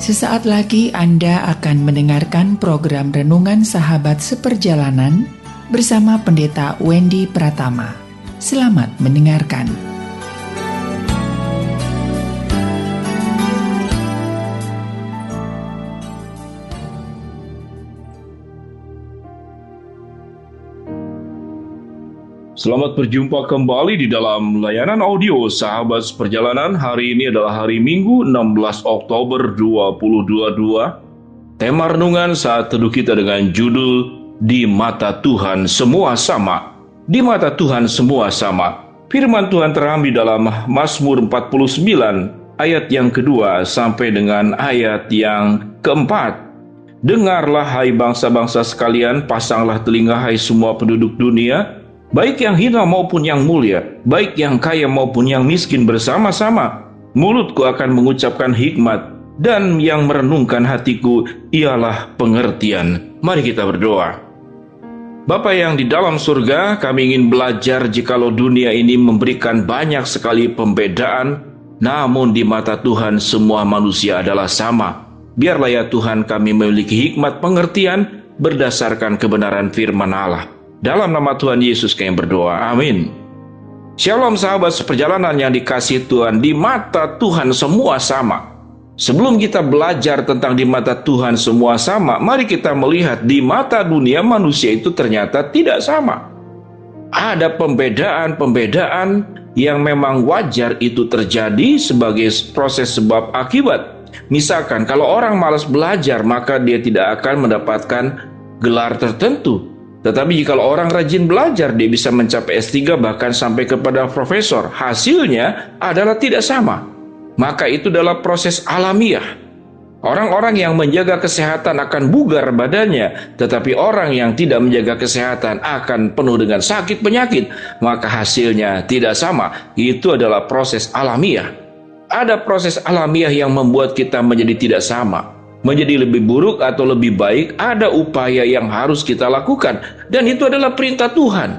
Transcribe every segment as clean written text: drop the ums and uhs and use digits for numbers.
Sesaat lagi Anda akan mendengarkan program Renungan Sahabat Seperjalanan bersama Pendeta Wendy Pratama. Selamat mendengarkan. Selamat berjumpa kembali di dalam layanan audio Sahabat Seperjalanan. Hari ini adalah hari Minggu 16 Oktober 2022. Tema renungan saat teduh kita dengan judul Di Mata Tuhan Semua Sama. Di mata Tuhan semua sama. Firman Tuhan terambil dalam Mazmur 49 ayat yang kedua sampai dengan ayat yang keempat. Dengarlah hai bangsa-bangsa sekalian, pasanglah telinga hai semua penduduk dunia. Baik yang hina maupun yang mulia, baik yang kaya maupun yang miskin bersama-sama. Mulutku akan mengucapkan hikmat, dan yang merenungkan hatiku ialah pengertian. Mari kita berdoa. Bapa yang di dalam surga, kami ingin belajar jikalau dunia ini memberikan banyak sekali pembedaan, namun di mata Tuhan semua manusia adalah sama. Biarlah ya Tuhan kami memiliki hikmat pengertian berdasarkan kebenaran firman Allah. Dalam nama Tuhan Yesus kami berdoa, amin. Shalom sahabat seperjalanan yang dikasihi Tuhan, di mata Tuhan semua sama. Sebelum kita belajar tentang di mata Tuhan semua sama, mari kita melihat di mata dunia manusia itu ternyata tidak sama. Ada pembedaan-pembedaan yang memang wajar itu terjadi sebagai proses sebab akibat. Misalkan kalau orang malas belajar, maka dia tidak akan mendapatkan gelar tertentu. Tetapi jika orang rajin belajar, dia bisa mencapai S3 bahkan sampai kepada profesor. Hasilnya adalah tidak sama. Maka itu adalah proses alamiah. Orang-orang yang menjaga kesehatan akan bugar badannya, tetapi orang yang tidak menjaga kesehatan akan penuh dengan sakit penyakit. Maka hasilnya tidak sama. Itu adalah proses alamiah. Ada proses alamiah yang membuat kita menjadi tidak sama. Menjadi lebih buruk atau lebih baik, ada upaya yang harus kita lakukan. Dan itu adalah perintah Tuhan.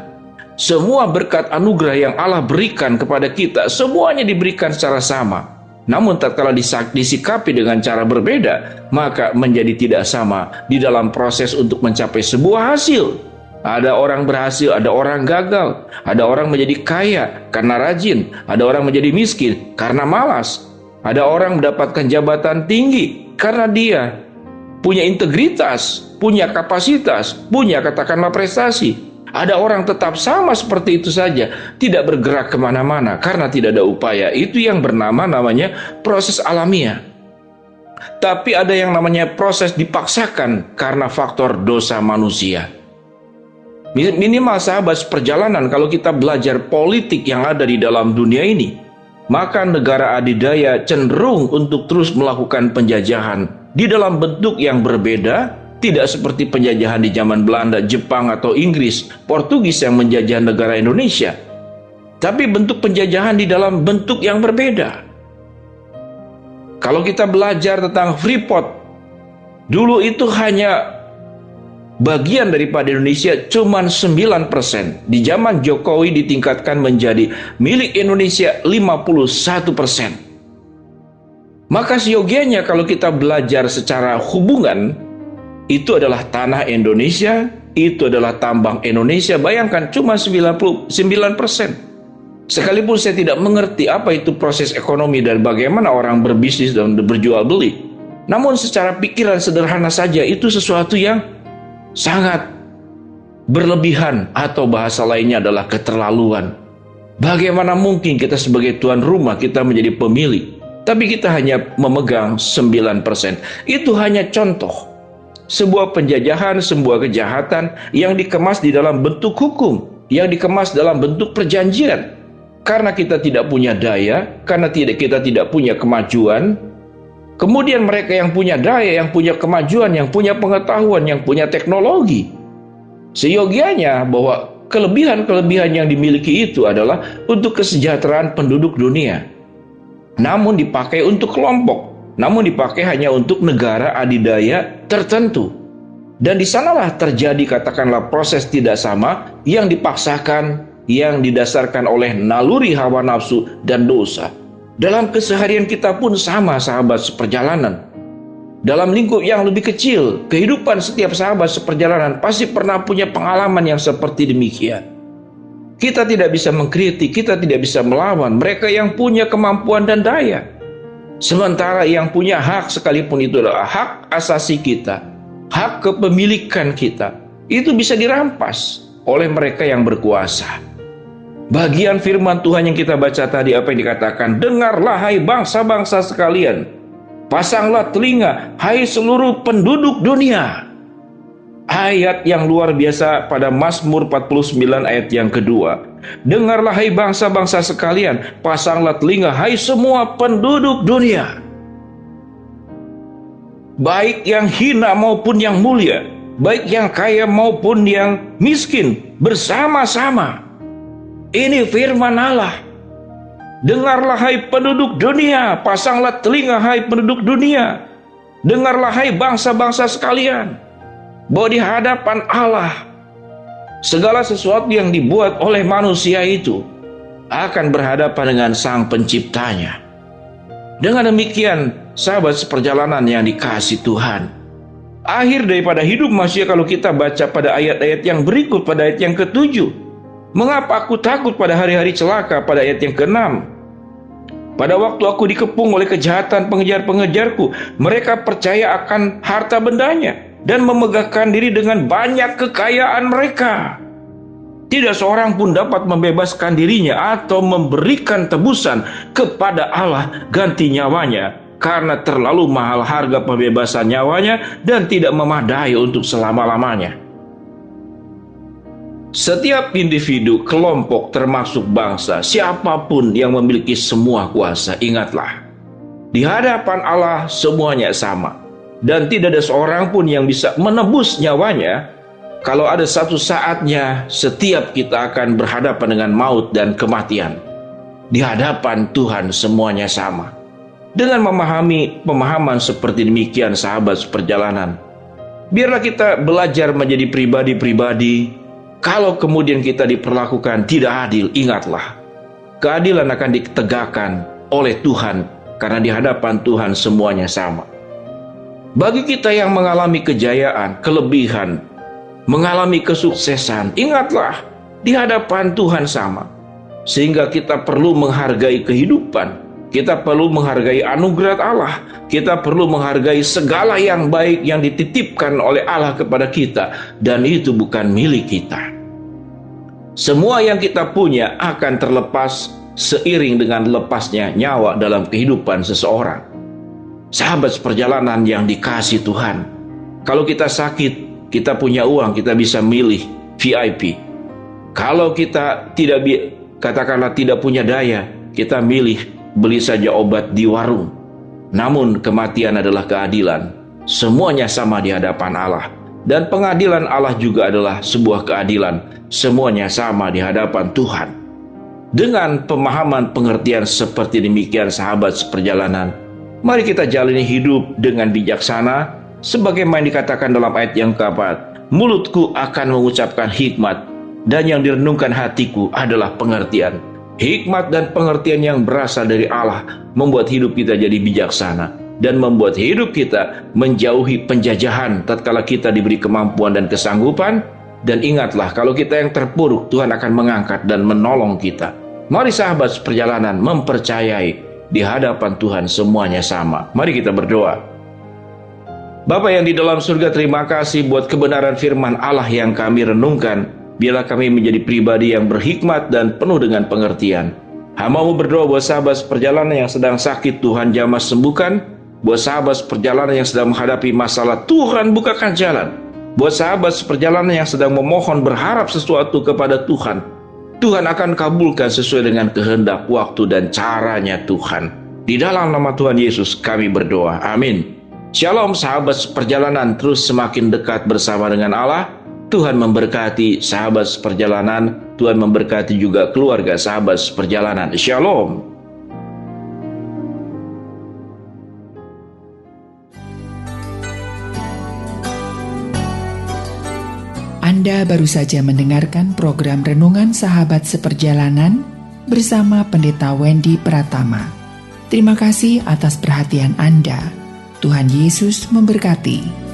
Semua berkat anugerah yang Allah berikan kepada kita, semuanya diberikan secara sama. Namun tatkala disikapi dengan cara berbeda, maka menjadi tidak sama di dalam proses untuk mencapai sebuah hasil. Ada orang berhasil, ada orang gagal. Ada orang menjadi kaya karena rajin. Ada orang menjadi miskin karena malas. Ada orang mendapatkan jabatan tinggi karena dia punya integritas, punya kapasitas, punya katakanlah prestasi. Ada orang tetap sama seperti itu saja, tidak bergerak kemana-mana karena tidak ada upaya. Itu yang namanya proses alamiah. Tapi ada yang namanya proses dipaksakan karena faktor dosa manusia. Minimal sahabat seperjalanan, kalau kita belajar politik yang ada di dalam dunia ini, maka negara adidaya cenderung untuk terus melakukan penjajahan di dalam bentuk yang berbeda, tidak seperti penjajahan di zaman Belanda, Jepang, atau Inggris, Portugis yang menjajah negara Indonesia. Tapi bentuk penjajahan di dalam bentuk yang berbeda. Kalau kita belajar tentang Freeport, dulu itu hanya bagian daripada Indonesia cuma 9%. Di zaman Jokowi ditingkatkan menjadi milik Indonesia 51%. Maka seyogianya kalau kita belajar secara hubungan, itu adalah tanah Indonesia, itu adalah tambang Indonesia. Bayangkan cuma 99%. Sekalipun saya tidak mengerti apa itu proses ekonomi dan bagaimana orang berbisnis dan berjual beli, namun secara pikiran sederhana saja itu sesuatu yang sangat berlebihan, atau bahasa lainnya adalah keterlaluan. Bagaimana mungkin kita sebagai tuan rumah kita menjadi pemilik, tapi kita hanya memegang 9%. Itu hanya contoh sebuah penjajahan, sebuah kejahatan yang dikemas di dalam bentuk hukum, yang dikemas dalam bentuk perjanjian. Karena kita tidak punya daya, karena kita tidak punya kemajuan, kemudian mereka yang punya daya, yang punya kemajuan, yang punya pengetahuan, yang punya teknologi, seyogianya bahwa kelebihan-kelebihan yang dimiliki itu adalah untuk kesejahteraan penduduk dunia. Namun dipakai untuk kelompok, namun dipakai hanya untuk negara adidaya tertentu. Dan di sanalah terjadi katakanlah proses tidak sama yang dipaksakan, yang didasarkan oleh naluri hawa nafsu dan dosa. Dalam keseharian kita pun sama sahabat seperjalanan. Dalam lingkup yang lebih kecil, kehidupan setiap sahabat seperjalanan pasti pernah punya pengalaman yang seperti demikian. Kita tidak bisa mengkritik, kita tidak bisa melawan mereka yang punya kemampuan dan daya. Sementara yang punya hak, sekalipun itu adalah hak asasi kita, hak kepemilikan kita, itu bisa dirampas oleh mereka yang berkuasa. Bagian firman Tuhan yang kita baca tadi, apa yang dikatakan? Dengarlah hai bangsa-bangsa sekalian, pasanglah telinga hai seluruh penduduk dunia. Ayat yang luar biasa pada Mazmur 49 ayat yang kedua. Dengarlah hai bangsa-bangsa sekalian, pasanglah telinga hai semua penduduk dunia. Baik yang hina maupun yang mulia, baik yang kaya maupun yang miskin, bersama-sama. Ini firman Allah. Dengarlah hai penduduk dunia, pasanglah telinga hai penduduk dunia. Dengarlah hai bangsa-bangsa sekalian, bahwa di hadapan Allah segala sesuatu yang dibuat oleh manusia itu akan berhadapan dengan Sang Penciptanya. Dengan demikian, sahabat seperjalanan yang dikasihi Tuhan, akhir daripada hidup manusia kalau kita baca pada ayat-ayat yang berikut, pada ayat yang ke-7, mengapa aku takut pada hari-hari celaka, pada ayat yang ke-6, pada waktu aku dikepung oleh kejahatan pengejar-pengejarku, mereka percaya akan harta bendanya dan memegahkan diri dengan banyak kekayaan mereka. Tidak seorang pun dapat membebaskan dirinya atau memberikan tebusan kepada Allah ganti nyawanya, karena terlalu mahal harga pembebasan nyawanya dan tidak memadai untuk selama-lamanya. Setiap individu, kelompok, termasuk bangsa, siapapun yang memiliki semua kuasa, ingatlah, di hadapan Allah semuanya sama. Dan tidak ada seorang pun yang bisa menebus nyawanya. Kalau ada satu saatnya setiap kita akan berhadapan dengan maut dan kematian. Di hadapan Tuhan semuanya sama. Dengan memahami pemahaman seperti demikian, sahabat seperjalanan, biarlah kita belajar menjadi pribadi-pribadi. Kalau kemudian kita diperlakukan tidak adil, ingatlah, keadilan akan ditegakkan oleh Tuhan, karena di hadapan Tuhan semuanya sama. Bagi kita yang mengalami kejayaan, kelebihan, mengalami kesuksesan, ingatlah, di hadapan Tuhan sama. Sehingga kita perlu menghargai kehidupan, kita perlu menghargai anugerah Allah, kita perlu menghargai segala yang baik yang dititipkan oleh Allah kepada kita, dan itu bukan milik kita. Semua yang kita punya akan terlepas seiring dengan lepasnya nyawa dalam kehidupan seseorang. Sahabat seperjalanan yang dikasihi Tuhan, kalau kita sakit, kita punya uang, kita bisa milih VIP. Kalau kita katakanlah tidak punya daya, kita milih beli saja obat di warung. Namun kematian adalah keadilan. Semuanya sama di hadapan Allah. Dan pengadilan Allah juga adalah sebuah keadilan. Semuanya sama di hadapan Tuhan. Dengan pemahaman pengertian seperti demikian, sahabat seperjalanan, mari kita jalani hidup dengan bijaksana, sebagaimana dikatakan dalam ayat yang keempat. Mulutku akan mengucapkan hikmat, dan yang direnungkan hatiku adalah pengertian. Hikmat dan pengertian yang berasal dari Allah membuat hidup kita jadi bijaksana, dan membuat hidup kita menjauhi penjajahan tatkala kita diberi kemampuan dan kesanggupan. Dan ingatlah, kalau kita yang terpuruk, Tuhan akan mengangkat dan menolong kita. Mari sahabat seperjalanan mempercayai, di hadapan Tuhan semuanya sama. Mari kita berdoa. Bapa yang di dalam surga, terima kasih buat kebenaran firman Allah yang kami renungkan. Biarlah kami menjadi pribadi yang berhikmat dan penuh dengan pengertian. Hamba-Mu berdoa buat sahabat seperjalanan yang sedang sakit, Tuhan jamah sembuhkan. Buat sahabat seperjalanan yang sedang menghadapi masalah, Tuhan bukakan jalan. Buat sahabat seperjalanan yang sedang memohon berharap sesuatu kepada Tuhan, Tuhan akan kabulkan sesuai dengan kehendak, waktu, dan caranya Tuhan. Di dalam nama Tuhan Yesus kami berdoa. Amin. Shalom sahabat seperjalanan, terus semakin dekat bersama dengan Allah. Tuhan memberkati sahabat seperjalanan. Tuhan memberkati juga keluarga sahabat seperjalanan. Shalom. Anda baru saja mendengarkan program Renungan Sahabat Seperjalanan bersama Pendeta Wendy Pratama. Terima kasih atas perhatian Anda. Tuhan Yesus memberkati.